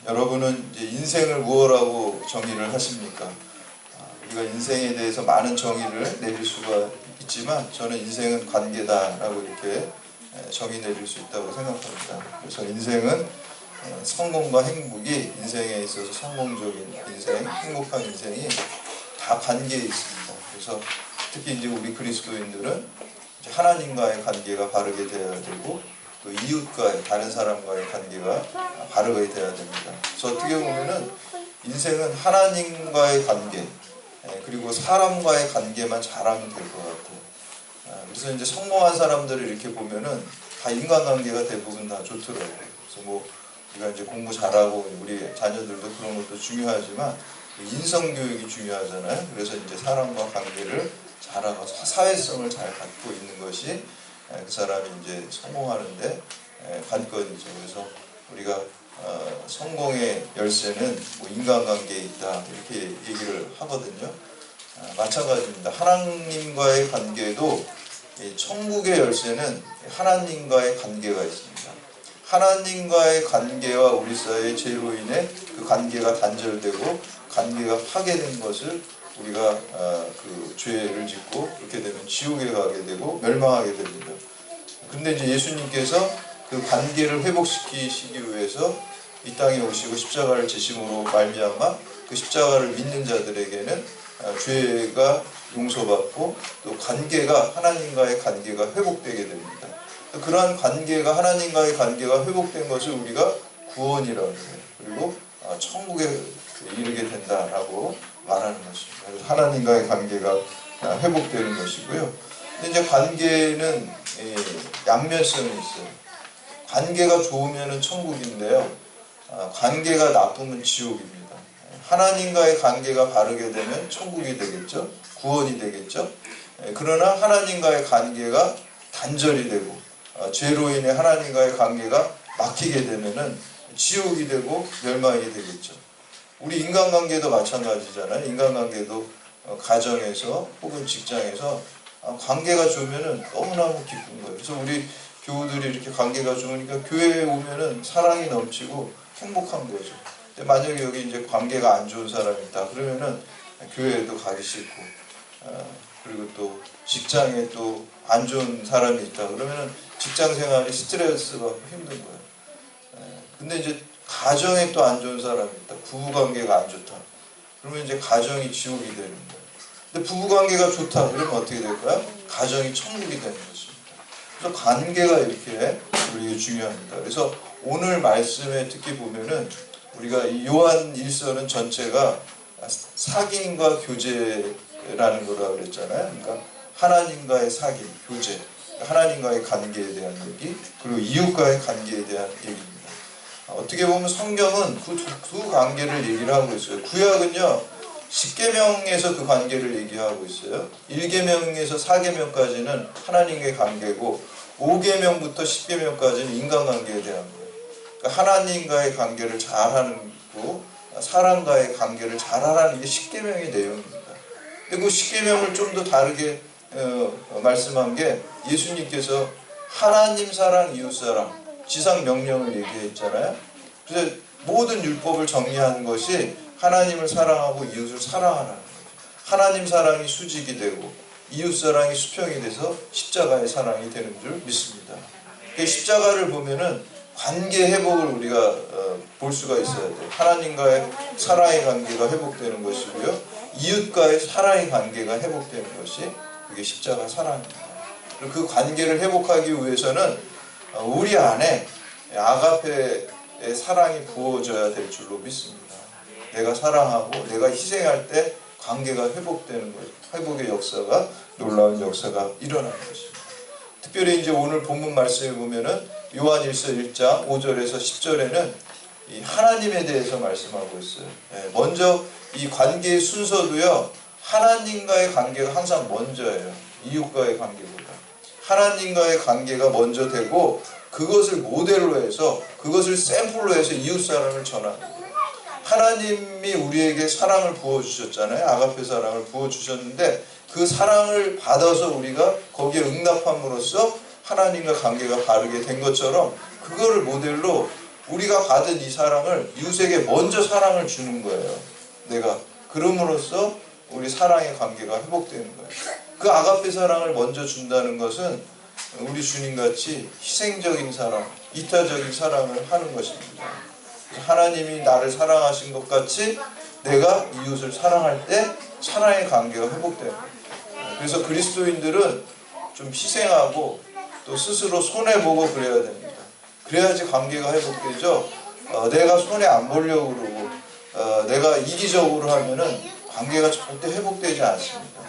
여러분은 이제 인생을 무엇라고 정의를 하십니까? 우리가 인생에 대해서 많은 정의를 내릴 수가 있지만 저는 인생은 관계다라고 이렇게 정의 내릴 수 있다고 생각합니다. 그래서 인생은 성공과 행복이 인생에 있어서 성공적인 인생, 행복한 인생이 다 관계에 있습니다. 그래서 특히 이제 우리 그리스도인들은 이제 하나님과의 관계가 바르게 되어야 되고 또 이웃과의 다른 사람과의 관계가 바르게 되어야 됩니다. 그래서 어떻게 보면은 인생은 하나님과의 관계 그리고 사람과의 관계만 잘하면 될 것 같아요. 그래서 이제 성공한 사람들을 이렇게 보면은 다 인간관계가 대부분 다 좋더라고요. 그래서 뭐 우리가 이제 공부 잘하고 우리 자녀들도 그런 것도 중요하지만 인성교육이 중요하잖아요. 그래서 이제 사람과 관계를 잘하고 사회성을 잘 갖고 있는 것이 그 사람이 이제 성공하는데 관건이죠. 그래서 우리가 성공의 열쇠는 뭐 인간관계에 있다 이렇게 얘기를 하거든요. 마찬가지입니다. 하나님과의 관계도 천국의 열쇠는 하나님과의 관계가 있습니다. 하나님과의 관계와 우리 사이의 죄로 인해 그 관계가 단절되고 관계가 파괴된 것을 우리가 그 죄를 짓고 그렇게 되면 지옥에 가게 되고 멸망하게 됩니다. 그런데 이제 예수님께서 그 관계를 회복시키시기 위해서 이 땅에 오시고 십자가를 지심으로 말미암아 그 십자가를 믿는 자들에게는 죄가 용서받고 또 관계가 하나님과의 관계가 회복되게 됩니다. 그러한 관계가 하나님과의 관계가 회복된 것을 우리가 구원이라고 해요. 그리고 천국에 이르게 된다라고 말하는 것입니다. 그래서 하나님과의 관계가 회복되는 것이고요. 근데 이제 관계는 양면성이 있어요. 관계가 좋으면 천국인데요. 관계가 나쁘면 지옥입니다. 하나님과의 관계가 바르게 되면 천국이 되겠죠. 구원이 되겠죠. 그러나 하나님과의 관계가 단절이 되고 죄로 인해 하나님과의 관계가 막히게 되면은 지옥이 되고 멸망이 되겠죠. 우리 인간관계도 마찬가지잖아요. 인간관계도 가정에서 혹은 직장에서 관계가 좋으면은 너무너무 기쁜 거예요. 그래서 우리 교우들이 이렇게 관계가 좋으니까 교회에 오면은 사랑이 넘치고 행복한 거죠. 근데 만약에 여기 이제 관계가 안 좋은 사람이 있다 그러면은 교회에도 가기 싫고 그리고 또 직장에 또 안 좋은 사람이 있다 그러면은 직장 생활이 스트레스 받고 힘든 거예요. 근데 이제 가정에 또 안 좋은 사람이 있다. 부부관계가 안 좋다. 그러면 이제 가정이 지옥이 되는 거예요. 근데 부부관계가 좋다. 그러면 어떻게 될까요? 가정이 천국이 되는 것입니다. 그래서 관계가 이렇게 우리에게 중요합니다. 그래서 오늘 말씀에 특히 보면은 우리가 이 요한 1서는 전체가 사귐과 교제라는 거라고 그랬잖아요. 그러니까 하나님과의 사귐, 교제, 하나님과의 관계에 대한 얘기, 그리고 이웃과의 관계에 대한 얘기입니다. 어떻게 보면 성경은 두 관계를 얘기를 하고 있어요. 구약은요, 10계명에서 그 관계를 얘기하고 있어요. 1계명에서 4계명까지는 하나님의 관계고 5계명부터 10계명까지는 인간관계에 대한 거예요. 그러니까 하나님과의 관계를 잘하는 거, 사람과의 관계를 잘하라는 게 10계명의 내용입니다. 그리고 10계명을 좀 더 다르게 말씀한 게 예수님께서 하나님 사랑, 이웃 사랑, 지상 명령을 얘기했잖아요. 그래서 모든 율법을 정리한 것이 하나님을 사랑하고 이웃을 사랑하라는 거죠. 하나님 사랑이 수직이 되고 이웃 사랑이 수평이 돼서 십자가의 사랑이 되는 줄 믿습니다. 그 십자가를 보면은 관계 회복을 우리가 볼 수가 있어야 돼요. 하나님과의 사랑의 관계가 회복되는 것이고요. 이웃과의 사랑의 관계가 회복되는 것이 그게 십자가 사랑입니다. 그리고 그 관계를 회복하기 위해서는 우리 안에 아가페의 사랑이 부어져야 될 줄로 믿습니다. 내가 사랑하고 내가 희생할 때 관계가 회복되는 것, 회복의 역사가 놀라운 역사가 일어나는 것입니다. 특별히 이제 오늘 본문 말씀에 보면은 요한일서 1장 5절에서 10절에는 이 하나님에 대해서 말씀하고 있어요. 먼저 이 관계의 순서도요, 하나님과의 관계가 항상 먼저예요. 이웃과의 관계보다. 하나님과의 관계가 먼저 되고 그것을 모델로 해서 그것을 샘플로 해서 이웃 사랑을 전합니다. 하나님이 우리에게 사랑을 부어주셨잖아요. 아가페 사랑을 부어주셨는데 그 사랑을 받아서 우리가 거기에 응답함으로써 하나님과 관계가 바르게 된 것처럼 그거를 모델로 우리가 받은 이 사랑을 이웃에게 먼저 사랑을 주는 거예요. 내가 그럼으로써 우리 사랑의 관계가 회복되는 거예요. 그 아가페 사랑을 먼저 준다는 것은 우리 주님같이 희생적인 사랑, 이타적인 사랑을 하는 것입니다. 하나님이 나를 사랑하신 것 같이 내가 이웃을 사랑할 때 사랑의 관계가 회복되는 거예요. 그래서 그리스도인들은 좀 희생하고 또 스스로 손해보고 그래야 됩니다. 그래야지 관계가 회복되죠. 내가 손해 안 보려고 그러고 내가 이기적으로 하면은 관계가 절대 회복되지 않습니다.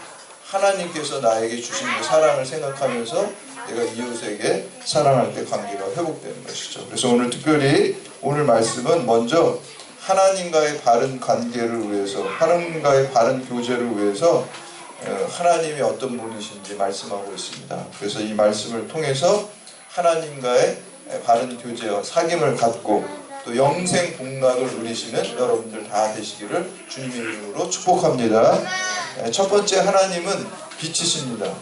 하나님께서 나에게 주신 그 사랑을 생각하면서 내가 이웃에게 사랑할 때 관계가 회복되는 것이죠. 그래서 오늘 특별히 오늘 말씀은 먼저 하나님과의 바른 관계를 위해서, 하나님과의 바른 교제를 위해서 하나님이 어떤 분이신지 말씀하고 있습니다. 그래서 이 말씀을 통해서 하나님과의 바른 교제와 사귐을 갖고 또 영생 복락을 누리시는 여러분들 다 되시기를 주님의 이름으로 축복합니다. 첫 번째, 하나님은 빛이십니다.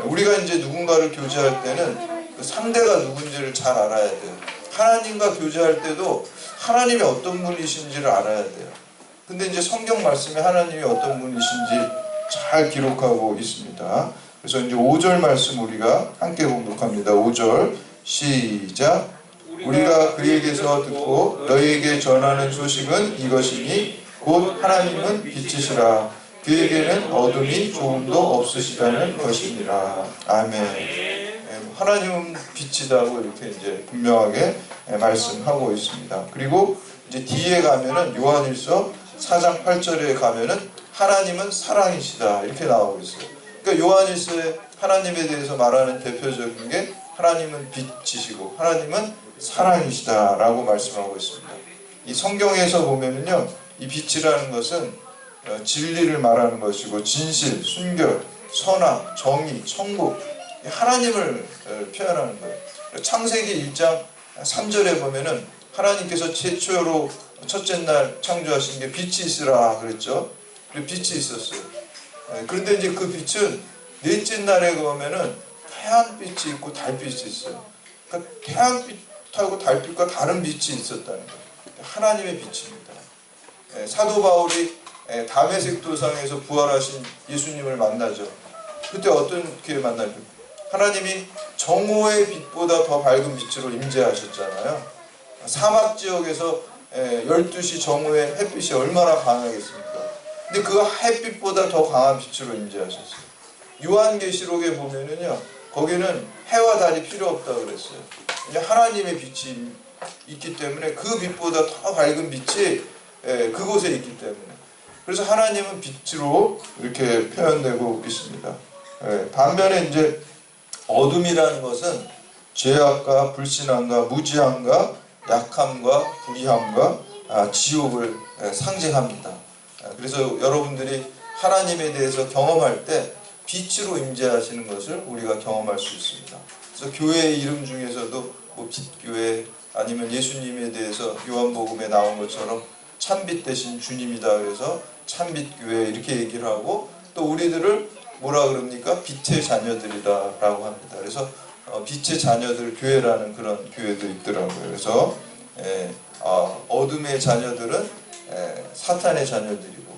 우리가 이제 누군가를 교제할 때는 그 상대가 누군지를 잘 알아야 돼요. 하나님과 교제할 때도 하나님이 어떤 분이신지를 알아야 돼요. 근데 이제 성경 말씀에 하나님이 어떤 분이신지 잘 기록하고 있습니다. 그래서 이제 5절 말씀 우리가 함께 공독합니다. 5절 시작. 우리가 그에게서 듣고 너희에게 전하는 소식은 이것이니 곧 하나님은 빛이시라. 그에게는 어둠이 조금도 없으시다는 것이니라. 아멘. 하나님은 빛이다고 이렇게 이제 분명하게 말씀하고 있습니다. 그리고 이제 뒤에 가면은 요한일서 4장 8절에 가면은 하나님은 사랑이시다 이렇게 나오고 있어요. 그러니까 요한일서에 하나님에 대해서 말하는 대표적인 게 하나님은 빛이시고 하나님은 사랑이시다라고 말씀하고 있습니다. 이 성경에서 보면은요, 이 빛이라는 것은 진리를 말하는 것이고 진실, 순결, 선악, 정의, 천국, 하나님을 표현하는 거예요. 창세기 1장 3절에 보면은 하나님께서 최초로 첫째 날 창조하신 게 빛이 있으라 그랬죠. 빛이 있었어요. 그런데 이제 그 빛은 넷째 날에 보면은 태양빛이 있고 달빛이 있어요. 그러니까 태양빛하고 달빛과 다른 빛이 있었다는 거예요. 하나님의 빛입니다. 사도 바울이 다메섹 도상에서 부활하신 예수님을 만나죠. 그때 어떻게 만날까요? 하나님이 정오의 빛보다 더 밝은 빛으로 임재하셨잖아요. 사막 지역에서 12시 정오의 햇빛이 얼마나 강하겠습니까? 근데 그 햇빛보다 더 강한 빛으로 임재하셨어요. 요한계시록에 보면은요, 거기는 해와 달이 필요 없다고 그랬어요. 하나님의 빛이 있기 때문에 그 빛보다 더 밝은 빛이 그곳에 있기 때문에. 그래서 하나님은 빛으로 이렇게 표현되고 있습니다. 반면에 이제 어둠이라는 것은 죄악과 불신함과 무지함과 약함과 불의함과 지옥을 상징합니다. 그래서 여러분들이 하나님에 대해서 경험할 때 빛으로 임재하시는 것을 우리가 경험할 수 있습니다. 그래서 교회의 이름 중에서도 뭐 빛교회 아니면 예수님에 대해서 요한복음에 나온 것처럼 참빛 대신 주님이다 그래서 참빛교회 이렇게 얘기를 하고, 또 우리들을 뭐라 그럽니까? 빛의 자녀들이다 라고 합니다. 그래서 빛의 자녀들 교회라는 그런 교회도 있더라고요. 그래서 어둠의 자녀들은 사탄의 자녀들이고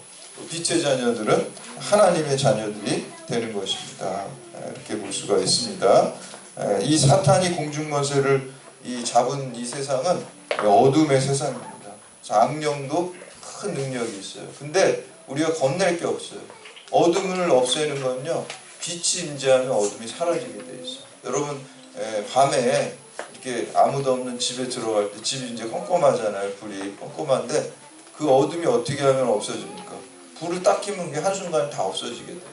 빛의 자녀들은 하나님의 자녀들이 되는 것입니다. 이렇게 볼 수가 있습니다. 이 사탄이 공중권세를 잡은 이 세상은 어둠의 세상입니다. 악령도 큰 능력이 있어요. 근데 우리가 겁낼 게 없어요. 어둠을 없애는 건요, 빛이 임재하면 어둠이 사라지게 돼 있어요. 여러분 밤에 이렇게 아무도 없는 집에 들어갈 때 집이 이제 컴컴하잖아요. 불이 컴컴한데 그 어둠이 어떻게 하면 없어집니까? 불을 딱 켜면 게 한순간에 다 없어지게 됩니다.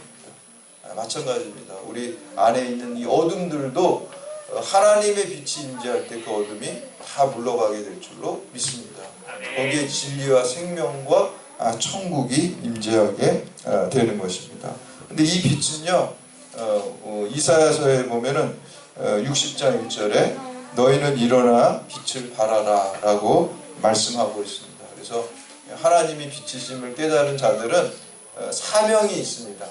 마찬가지입니다. 우리 안에 있는 이 어둠들도 하나님의 빛이 임재할 때 그 어둠이 다 물러가게 될 줄로 믿습니다. 거기에 진리와 생명과 천국이 임재하게 되는 것입니다. 근데 이 빛은요, 이사야서에 보면은 60장 1절에 너희는 일어나 빛을 발하라 라고 말씀하고 있습니다. 그래서 하나님이 빛이심을 깨달은 자들은 사명이 있습니다.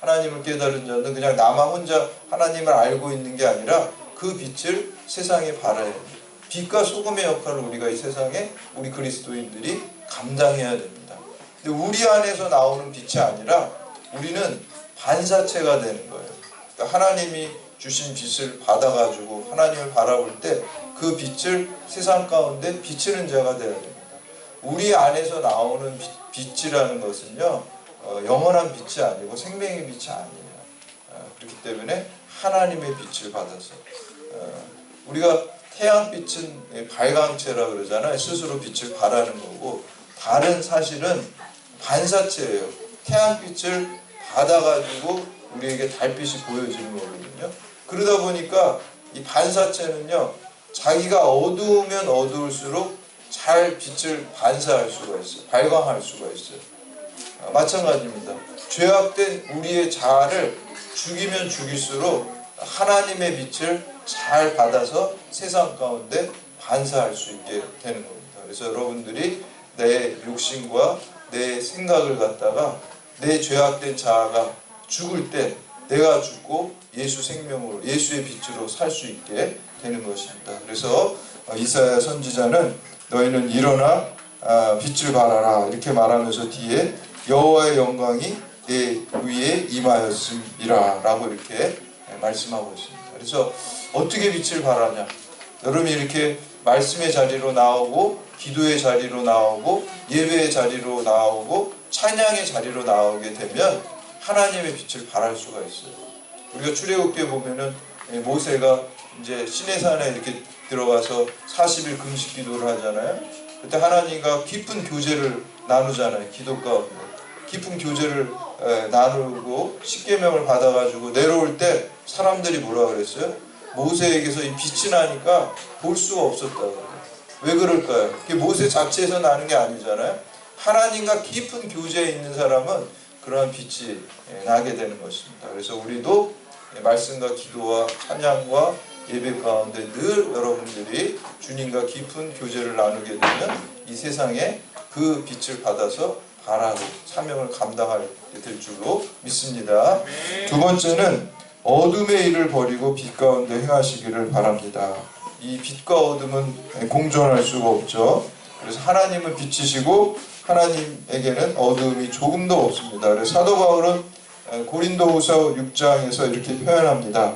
하나님을 깨달은 자는 그냥 나만 혼자 하나님을 알고 있는 게 아니라 그 빛을 세상에 발해야 합니다. 빛과 소금의 역할을 우리가 이 세상에 우리 그리스도인들이 감당해야 됩니다. 근데 우리 안에서 나오는 빛이 아니라 우리는 반사체가 되는 거예요. 그러니까 하나님이 주신 빛을 받아가지고 하나님을 바라볼 때 그 빛을 세상 가운데 비치는 자가 되어야 됩니다. 우리 안에서 나오는 빛이라는 것은요, 영원한 빛이 아니고 생명의 빛이 아니에요. 그렇기 때문에 하나님의 빛을 받아서 우리가 태양빛은 발광체라 그러잖아요. 스스로 빛을 발하는 거고, 달은 사실은 반사체예요. 태양빛을 받아가지고 우리에게 달빛이 보여지는 거거든요. 그러다 보니까 이 반사체는요, 자기가 어두우면 어두울수록 잘 빛을 반사할 수가 있어요. 발광할 수가 있어요. 마찬가지입니다. 죄악된 우리의 자아를 죽이면 죽일수록 하나님의 빛을 잘 받아서 세상 가운데 반사할 수 있게 되는 겁니다. 그래서 여러분들이 내 욕심과 내 생각을 갖다가 내 죄악된 자아가 죽을 때 내가 죽고 예수 생명으로, 예수의 빛으로 살 수 있게 되는 것입니다. 그래서 이사야 선지자는 너희는 일어나 빛을 발하라 이렇게 말하면서 뒤에 여호와의 영광이 내 위에 임하였음이라 라고 이렇게 말씀하고 있습니다. 그래서 어떻게 빛을 발하냐? 여러분이 이렇게 말씀의 자리로 나오고 기도의 자리로 나오고 예배의 자리로 나오고 찬양의 자리로 나오게 되면 하나님의 빛을 발할 수가 있어요. 우리가 출애굽기에 보면은 모세가 이제 시내산에 이렇게 들어가서 40일 금식 기도를 하잖아요. 그때 하나님과 깊은 교제를 나누잖아요. 기도 가운데 깊은 교제를 나누고 십계명을 받아가지고 내려올 때 사람들이 뭐라 그랬어요? 모세에게서 이 빛이 나니까 볼 수가 없었다고. 왜 그럴까요? 그게 모세 자체에서 나는 게 아니잖아요. 하나님과 깊은 교제에 있는 사람은 그러한 빛이 나게 되는 것입니다. 그래서 우리도 말씀과 기도와 찬양과 예배 가운데 늘 여러분들이 주님과 깊은 교제를 나누게 되면 이 세상에 그 빛을 받아서 발하고 사명을 감당하게 될 줄로 믿습니다. 두 번째는 어둠의 일을 버리고 빛 가운데 행하시기를 바랍니다. 이 빛과 어둠은 공존할 수가 없죠. 그래서 하나님은 빛이시고 하나님에게는 어둠이 조금도 없습니다. 그래서 사도 바울은 고린도후서 6장에서 이렇게 표현합니다.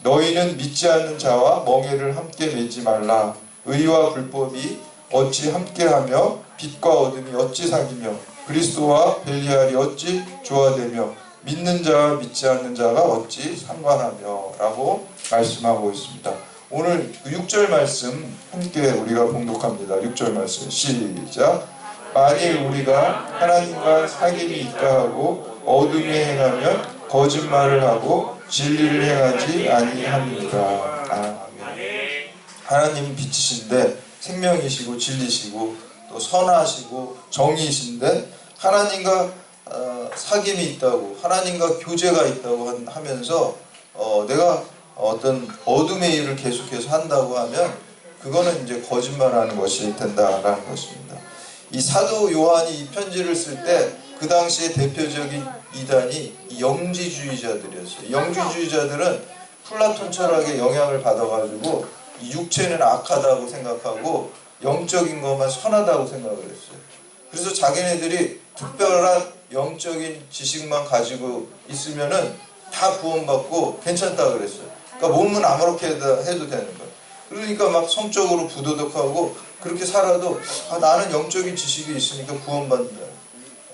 너희는 믿지 않는 자와 멍에를 함께 매지 말라. 의와 불법이 어찌 함께하며 빛과 어둠이 어찌 사귀며 그리스도와 벨리알이 어찌 조화되며 믿는 자와 믿지 않는 자가 어찌 상관하며 라고 말씀하고 있습니다. 오늘 6절 말씀 함께 우리가 봉독합니다. 6절 말씀 시작. 만일 우리가 하나님과 사귐이 있다 하고 어둠에 행하면 거짓말을 하고 진리를 행하지 아니합니다. 아멘. 하나님은 빛이신데 생명이시고 진리시고 또 선하시고 정의이신데 하나님과 사귐이 있다고 하나님과 교제가 있다고 하면서 내가 어떤 어둠의 일을 계속해서 한다고 하면 그거는 이제 거짓말하는 것이 된다라는 것입니다. 이 사도 요한이 이 편지를 쓸 때 그 당시에 대표적인 이단이 영지주의자들이었어요. 영지주의자들은 플라톤 철학의 영향을 받아가지고 이 육체는 악하다고 생각하고 영적인 것만 선하다고 생각을 했어요. 그래서 자기네들이 특별한 영적인 지식만 가지고 있으면은 다 구원받고 괜찮다 그랬어요. 그러니까 몸은 아무렇게 해도 되는 거예요. 그러니까 막 성적으로 부도덕하고 그렇게 살아도 나는 영적인 지식이 있으니까 구원받는다.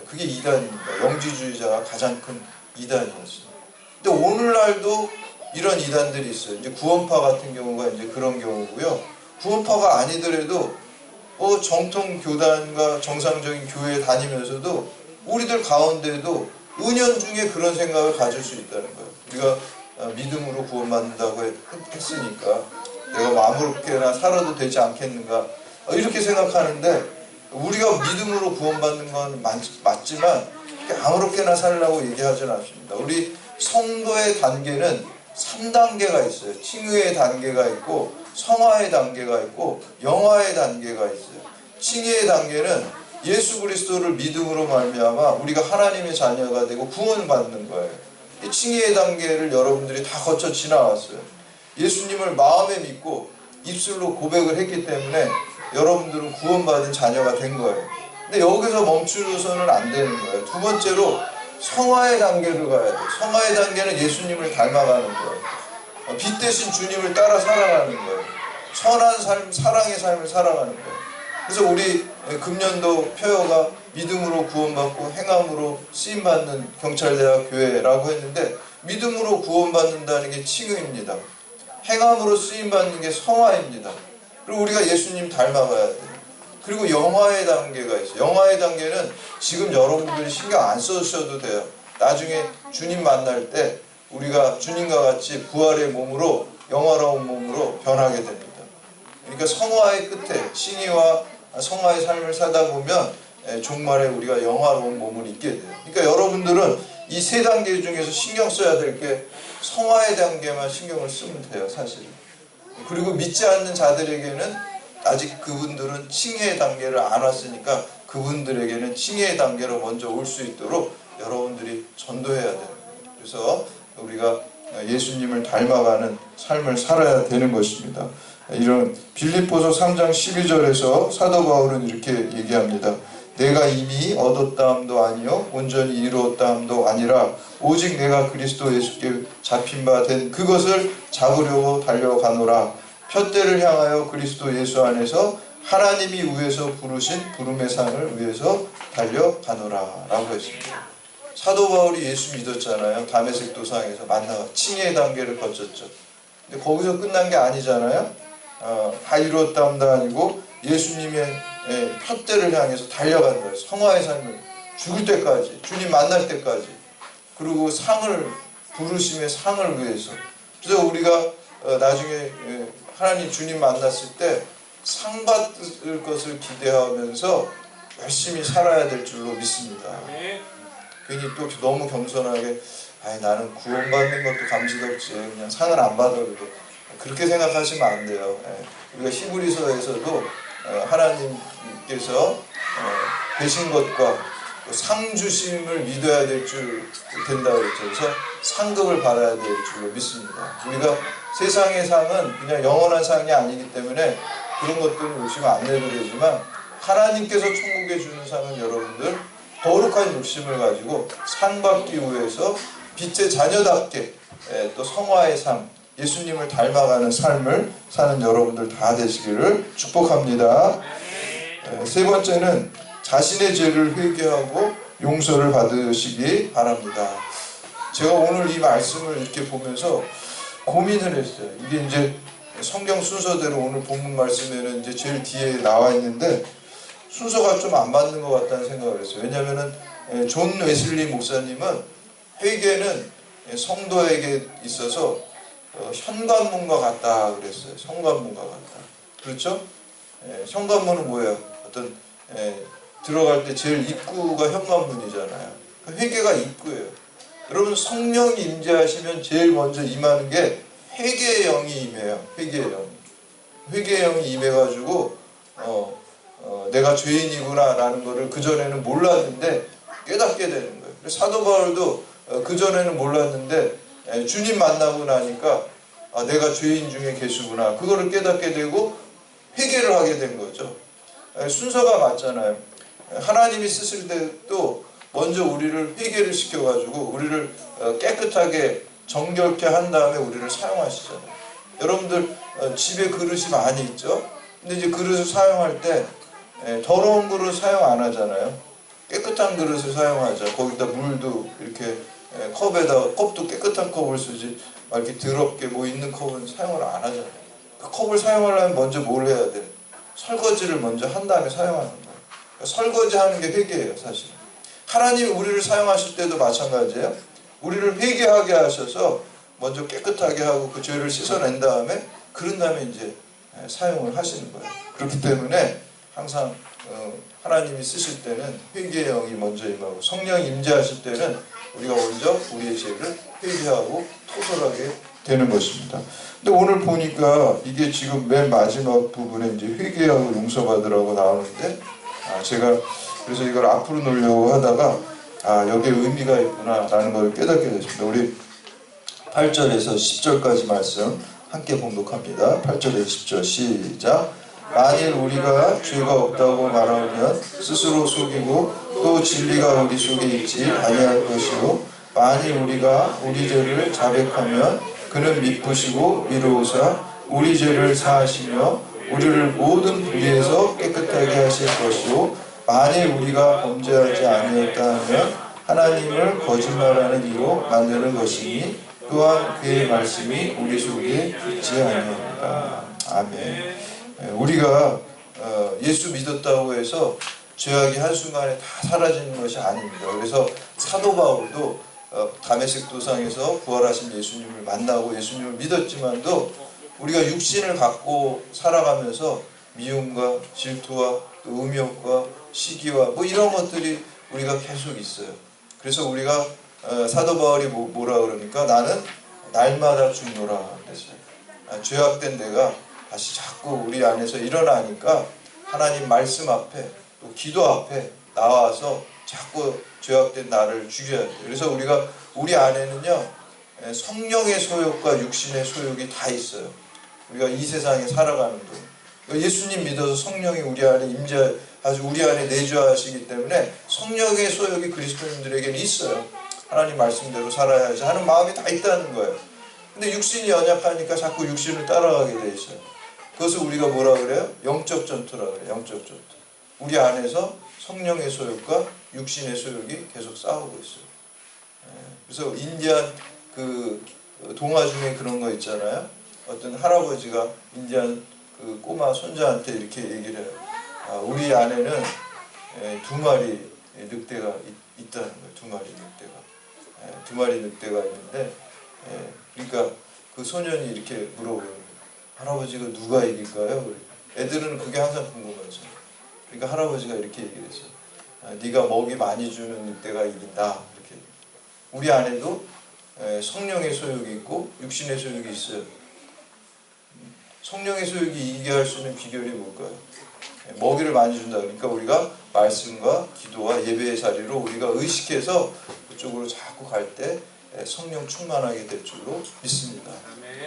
그게 이단입니다. 영지주의자가 가장 큰 이단이었어요. 근데 오늘날도 이런 이단들이 있어요. 이제 구원파 같은 경우가 이제 그런 경우고요. 구원파가 아니더라도 정통 교단과 정상적인 교회에 다니면서도 우리들 가운데도 은연중에 그런 생각을 가질 수 있다는 거예요. 우리가 믿음으로 구원받는다고 했으니까 내가 뭐 아무렇게나 살아도 되지 않겠는가 이렇게 생각하는데 우리가 믿음으로 구원받는 건 맞지만 아무렇게나 살라고 얘기하지는 않습니다. 우리 성도의 단계는 3단계가 있어요. 칭의의 단계가 있고 성화의 단계가 있고 영화의 단계가 있어요. 칭의의 단계는 예수 그리스도를 믿음으로 말미암아 우리가 하나님의 자녀가 되고 구원을 받는 거예요. 이 칭의의 단계를 여러분들이 다 거쳐 지나왔어요. 예수님을 마음에 믿고 입술로 고백을 했기 때문에 여러분들은 구원받은 자녀가 된 거예요. 근데 여기서 멈추서는 안 되는 거예요. 두 번째로 성화의 단계를 가야 돼요. 성화의 단계는 예수님을 닮아가는 거예요. 빛 대신 주님을 따라 살아가는 거예요. 선한 삶, 사랑의 삶을 살아가는 거예요. 그래서 우리 금년도 표어가 믿음으로 구원받고 행함으로 쓰임받는 경찰대학 교회라고 했는데, 믿음으로 구원받는다는 게 칭의입니다. 행함으로 쓰임받는 게 성화입니다. 그리고 우리가 예수님 닮아가야 돼요. 그리고 영화의 단계가 있어요. 영화의 단계는 지금 여러분들이 신경 안 써주셔도 돼요. 나중에 주님 만날 때 우리가 주님과 같이 부활의 몸으로, 영화로운 몸으로 변하게 됩니다. 그러니까 성화의 끝에 칭의와 성화의 삶을 살다 보면 종말에 우리가 영화로운 몸을 입게 돼요. 그러니까 여러분들은 이 세 단계 중에서 신경 써야 될 게 성화의 단계만 신경을 쓰면 돼요, 사실은. 그리고 믿지 않는 자들에게는 아직 그분들은 칭의의 단계를 안 왔으니까 그분들에게는 칭의의 단계로 먼저 올 수 있도록 여러분들이 전도해야 돼요. 그래서 우리가 예수님을 닮아가는 삶을 살아야 되는 것입니다. 이런 빌립보서 3장 12절에서 사도 바울은 이렇게 얘기합니다. 내가 이미 얻었다함도 아니요 온전히 이루었다함도 아니라 오직 내가 그리스도 예수께 잡힌 바 된 그것을 잡으려고 달려가노라. 푯대를 향하여 그리스도 예수 안에서 하나님이 위에서 부르신 부름의 상을 위해서 달려가노라 라고 했습니다. 사도 바울이 예수 믿었잖아요. 다메섹 도상에서 만나가 칭의의 단계를 거쳤죠. 근데 거기서 끝난 게 아니잖아요. 다 이루었다함도 아니고 예수님의 푯대를 향해서 달려간 거예요. 성화의 삶을 죽을 때까지, 주님 만날 때까지. 그리고 상을, 부르심의 상을 위해서. 그래서 우리가 나중에 하나님 주님 만났을 때 상 받을 것을 기대하면서 열심히 살아야 될 줄로 믿습니다. 괜히 또 너무 겸손하게 나는 구원받는 것도 감지덕지 그냥 상을 안 받아도 그렇게 생각하시면 안 돼요. 우리가 히브리서에서도 하나님께서 되신 것과 상 주심을 믿어야 될 줄 된다고 그랬죠. 그래서 상급을 받아야 될 줄로 믿습니다. 우리가 세상의 상은 그냥 영원한 상이 아니기 때문에 그런 것들은 욕심 안 내도 되지만, 하나님께서 천국에 주는 상은 여러분들 거룩한 욕심을 가지고 상 받기 위해서 빛의 자녀답게 또 성화의 삶, 예수님을 닮아가는 삶을 사는 여러분들 다 되시기를 축복합니다. 세 번째는 자신의 죄를 회개하고 용서를 받으시기 바랍니다. 제가 오늘 이 말씀을 이렇게 보면서 고민을 했어요. 이게 이제 성경 순서대로 오늘 본문 말씀에는 이제 제일 뒤에 나와 있는데 순서가 좀 안 맞는 것 같다는 생각을 했어요. 왜냐하면 존 웨슬리 목사님은 회개는 성도에게 있어서 현관문과 같다 그랬어요. 현관문과 같다. 그렇죠? 현관문은 뭐예요? 어떤 들어갈 때 제일 입구가 현관문이잖아요. 회개가 입구예요. 여러분 성령이 임재하시면 제일 먼저 임하는 게 회개의 영이 임해요. 회개의 영. 회개의 영이 임해가지고 내가 죄인이구나 라는 거를 그전에는 몰랐는데 깨닫게 되는 거예요. 사도 바울도 그전에는 몰랐는데 주님 만나고 나니까 내가 죄인 중에 계시구나 그거를 깨닫게 되고 회개를 하게 된 거죠. 순서가 맞잖아요. 하나님이 쓰실 때도 먼저 우리를 회개를 시켜가지고 우리를 깨끗하게 정결케 한 다음에 우리를 사용하시잖아요. 여러분들 집에 그릇이 많이 있죠? 근데 이제 그릇을 사용할 때 더러운 그릇 사용 안 하잖아요. 깨끗한 그릇을 사용하죠. 거기다 물도 이렇게 컵에다 컵도 깨끗한 컵을 쓰지 이렇게 더럽게 뭐 있는 컵은 사용을 안 하잖아요. 그 컵을 사용하려면 먼저 뭘 해야 돼? 설거지를 먼저 한 다음에 사용하는 거예요. 그러니까 설거지하는 게 회개예요, 사실. 하나님이 우리를 사용하실 때도 마찬가지예요. 우리를 회개하게 하셔서 먼저 깨끗하게 하고 그 죄를 씻어낸 다음에 그런 다음에 이제 사용을 하시는 거예요. 그렇기 때문에 항상 하나님이 쓰실 때는 회개의 영이 먼저 임하고 성령이 임재하실 때는 우리가 먼저 우리의 죄를 회개하고 토설하게 되는 것입니다. 근데 오늘 보니까 이게 지금 맨 마지막 부분에 이제 회개하고 용서받으라고 나오는데 제가 그래서 이걸 앞으로 놓으려고 하다가 여기에 의미가 있구나 라는 걸 깨닫게 됐습니다. 우리 8절에서 10절까지 말씀 함께 봉독합니다. 8절에서 10절 시작. 만일 우리가 죄가 없다고 말하면 스스로 속이고 또 진리가 우리 속에 있지 아니할 것이요 만일 우리가 우리 죄를 자백하면 그는 미쁘시고 위로우사 우리 죄를 사하시며 우리를 모든 불의에서 깨끗하게 하실 것이요 만일 우리가 범죄하지 아니었다 하면 하나님을 거짓말하는 이로 만드는 것이니 또한 그의 말씀이 우리 속에 있지 아니하니라. 아멘. 우리가 예수 믿었다고 해서 죄악이 한순간에 다 사라지는 것이 아닙니다. 그래서 사도 바울도 다메섹 도상에서 부활하신 예수님을 만나고 예수님을 믿었지만도 우리가 육신을 갖고 살아가면서 미움과 질투와 또 음욕과 시기와 뭐 이런 것들이 우리가 계속 있어요. 그래서 우리가 사도 바울이 뭐라 그러니까 나는 날마다 죽노라 그랬어요. 죄악된 내가 다시 자꾸 우리 안에서 일어나니까 하나님 말씀 앞에 또 기도 앞에 나와서 자꾸 죄악된 나를 죽여야 돼요. 그래서 우리가 우리 안에는요 성령의 소욕과 육신의 소욕이 다 있어요. 우리가 이 세상에 살아가는 동안 예수님 믿어서 성령이 우리 안에 임재하시고 우리 안에 내주하시기 때문에 성령의 소욕이 그리스도인들에게는 있어요. 하나님 말씀대로 살아야지 하는 마음이 다 있다는 거예요. 근데 육신이 연약하니까 자꾸 육신을 따라가게 돼 있어요. 그것을 우리가 뭐라 그래요? 영적 전투라 그래요. 영적 전투. 우리 안에서 성령의 소욕과 육신의 소욕이 계속 싸우고 있어요. 그래서 인디안 그 동화 중에 그런 거 있잖아요. 어떤 할아버지가 인디안 그 꼬마 손자한테 이렇게 얘기를 해요. 우리 안에는 2마리 늑대가 있다는 거예요. 2마리 늑대가. 2마리 늑대가 있는데 그러니까 그 소년이 이렇게 물어보요. 할아버지가 누가 이길까요? 애들은 그게 항상 궁금하죠. 그러니까 할아버지가 이렇게 얘기를 했어요. 네가 먹이 많이 주는 늑대가 이긴다. 이렇게. 우리 안에도 성령의 소욕이 있고 육신의 소욕이 있어요. 성령의 소욕이 이기게 할 수 있는 비결이 뭘까요? 먹이를 많이 준다. 그러니까 우리가 말씀과 기도와 예배의 자리로 우리가 의식해서 그쪽으로 자꾸 갈 때 성령 충만하게 될 줄로 믿습니다.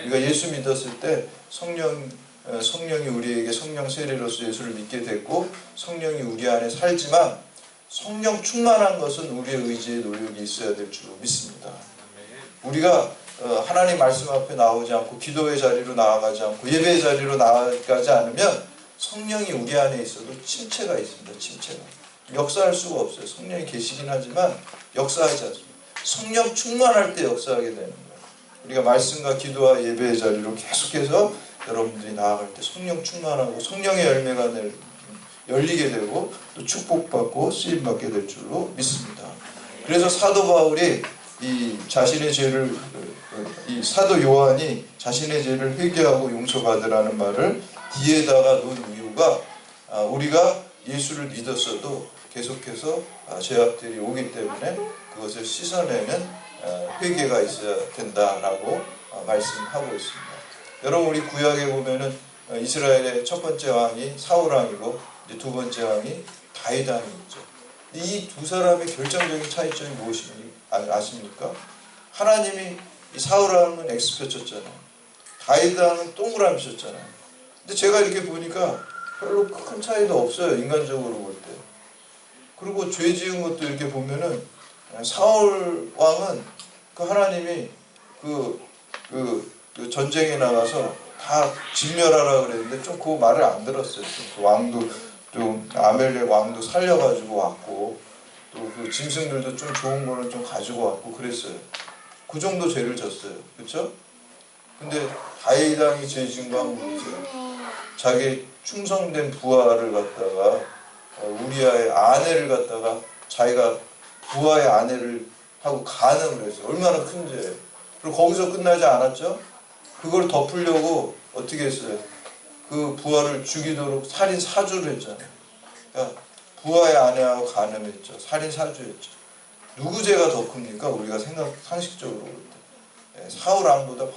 우리가 예수 믿었을 때 성령이 우리에게 성령 세례로서 예수를 믿게 됐고 성령이 우리 안에 살지만 성령 충만한 것은 우리의 의지의 노력이 있어야 될 줄로 믿습니다. 우리가 하나님 말씀 앞에 나오지 않고 기도의 자리로 나아가지 않고 예배의 자리로 나아가지 않으면 성령이 우리 안에 있어도 침체가 있습니다. 침체가. 역사할 수가 없어요. 성령이 계시긴 하지만 역사하지 않습니다. 성령 충만할 때 역사하게 되는 거예요. 우리가 말씀과 기도와 예배의 자리로 계속해서 여러분들이 나아갈 때 성령 충만하고 성령의 열매가 열리게 되고 또 축복받고 쓰임받게 될 줄로 믿습니다. 그래서 사도 바울이 이 사도 요한이 자신의 죄를 회개하고 용서받으라는 말을 뒤에다가 놓은 이유가 우리가 예수를 믿었어도 계속해서 죄악들이 오기 때문에 그것을 씻어내는 회개가 있어야 된다라고 말씀하고 있습니다. 여러분 우리 구약에 보면은 이스라엘의 첫 번째 왕이 사울 왕이고 이제 두 번째 왕이 다윗 왕이 있죠. 이 두 사람의 결정적인 차이점이 무엇인지 아십니까? 하나님이 이 사울 왕은 X표 쳤잖아요. 다윗 왕은 동그라미 쳤잖아요. 근데 제가 이렇게 보니까 별로 큰 차이도 없어요. 인간적으로 볼 때. 그리고 죄 지은 것도 이렇게 보면은 사울 왕은 그 하나님이 그 전쟁에 나가서 다 진멸하라 그랬는데 좀 그 말을 안 들었어요. 그 왕도 좀 아멜렉 왕도 살려가지고 왔고 또 그 짐승들도 좀 좋은 거는 좀 가지고 왔고 그랬어요. 그 정도 죄를 졌어요. 그렇죠? 근데 다윗 왕이 죄 지은 거 한번 보세요. 자기 충성된 부하를 갖다가 우리아의 아내를 갖다가 자기가 부하의 아내를 하고 간음을 했어요. 얼마나 큰 죄예요. 그리고 거기서 끝나지 않았죠? 그걸 덮으려고 어떻게 했어요? 그 부하를 죽이도록 살인 사주를 했잖아요. 그러니까 부하의 아내하고 간음했죠. 살인 사주했죠. 누구 죄가 더 큽니까? 우리가 상식적으로 볼 때. 사울 왕보다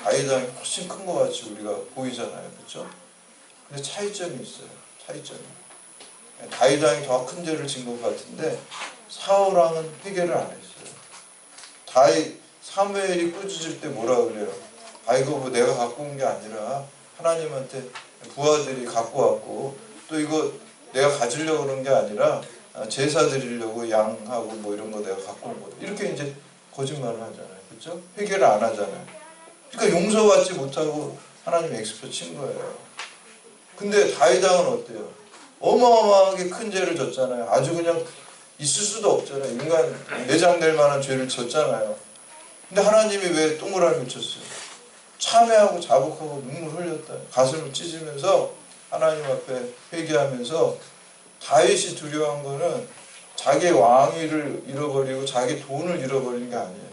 다윗 왕이 훨씬 큰 것 같이 우리가 보이잖아요. 그렇죠? 근데 차이점이 있어요. 차이점이. 다윗 왕이 더 큰 죄를 진 것 같은데 사울 왕은 회개를 안 했어요. 사무엘이 꾸짖을 때 뭐라 그래요? 이거 뭐 내가 갖고 온 게 아니라 하나님한테 부하들이 갖고 왔고, 또 이거 내가 가지려고 그런 게 아니라 제사 드리려고 양하고 뭐 이런 거 내가 갖고 온 거다. 이렇게 이제 거짓말을 하잖아요. 그렇죠? 회개를 안 하잖아요. 그러니까 용서받지 못하고 하나님 엑스포 친 거예요. 근데 다윗왕은 어때요? 어마어마하게 큰 죄를 졌잖아요. 아주 그냥 있을 수도 없잖아요. 인간 내장될 만한 죄를 졌잖아요. 근데 하나님이 왜 동그라미 쳤어요? 참회하고 자복하고 눈물 흘렸다. 가슴을 찢으면서 하나님 앞에 회개하면서, 다윗이 두려워한 거는 자기 왕위를 잃어버리고 자기 돈을 잃어버리는 게 아니에요.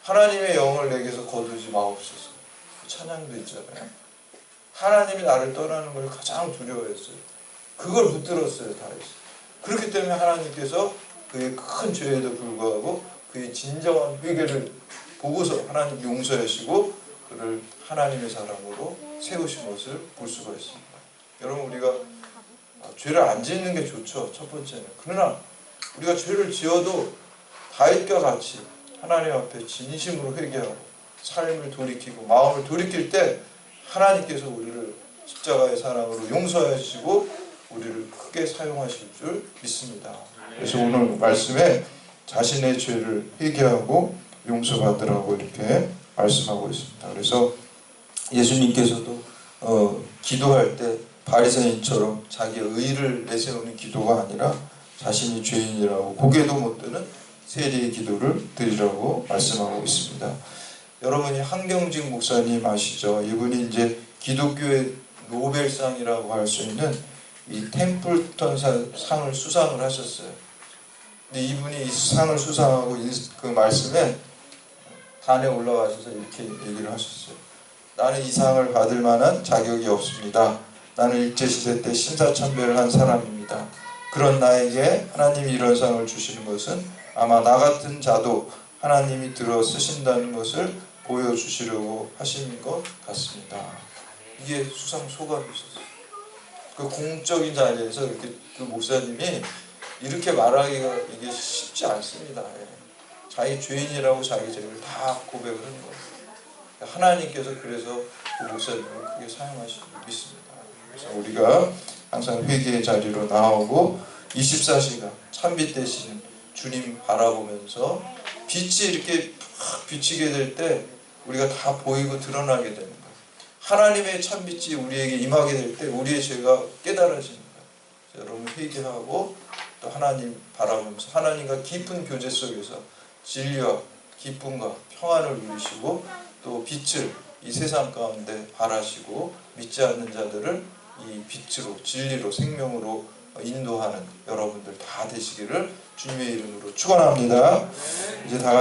하나님의 영을 내게서 거두지 마옵소서. 찬양도 있잖아요. 하나님이 나를 떠나는 걸 가장 두려워했어요. 그걸 붙들었어요, 다윗이. 그렇기 때문에 하나님께서 그의 큰 죄에도 불구하고 그의 진정한 회개를 보고서 하나님 용서하시고 그를 하나님의 사람으로 세우신 것을 볼 수가 있습니다. 여러분, 우리가 죄를 안 짓는 게 좋죠, 첫 번째는. 그러나 우리가 죄를 지어도 다윗과 같이 하나님 앞에 진심으로 회개하고 삶을 돌이키고 마음을 돌이킬 때 하나님께서 우리를 십자가의 사랑으로 용서하시고 우리를 크게 사용하실 줄 믿습니다. 그래서 오늘 말씀에 자신의 죄를 회개하고 용서받으라고 이렇게 말씀하고 있습니다. 그래서 예수님께서도 기도할 때 바리새인처럼 자기의 의를 내세우는 기도가 아니라 자신이 죄인이라고 고개도 못 드는 세리의 기도를 드리라고 말씀하고 있습니다. 여러분이 한경직 목사님 아시죠? 이분이 이제 기독교의 노벨상이라고 할 수 있는 이 템플턴 상을 수상을 하셨어요. 근데 이분이 이 상을 수상하고 그 말씀에 단에 올라가셔서 이렇게 얘기를 하셨어요. 나는 이 상을 받을 만한 자격이 없습니다. 나는 일제시대 때 심사천배를 한 사람입니다. 그런 나에게 하나님이 이런 상을 주시는 것은 아마 나 같은 자도 하나님이 들어 쓰신다는 것을 보여주시려고 하신 것 같습니다. 이게 수상 소감이셨어요. 그 공적인 자리에서 이렇게 그 목사님이 이렇게 말하기가 이게 쉽지 않습니다. 자기 죄인이라고 자기 죄를 다 고백을 하는 거예요. 하나님께서 그래서 그 목사님을 크게 사용하시는 줄 믿습니다. 그래서 우리가 항상 회개의 자리로 나오고 24시간 찬빛 되시는 주님 바라보면서 빛이 이렇게 팍 비치게 될 때 우리가 다 보이고 드러나게 되는 거예요. 하나님의 찬빛이 우리에게 임하게 될 때 우리의 죄가 깨달아지는 거예요. 여러분 회개하고 또 하나님 바라보면서 하나님과 깊은 교제 속에서 진리와 기쁨과 평안을 누리시고 또 빛을 이 세상 가운데 발하시고 믿지 않는 자들을 이 빛으로 진리로 생명으로 인도하는 여러분들 다 되시기를 주님의 이름으로 축원합니다. 이제 다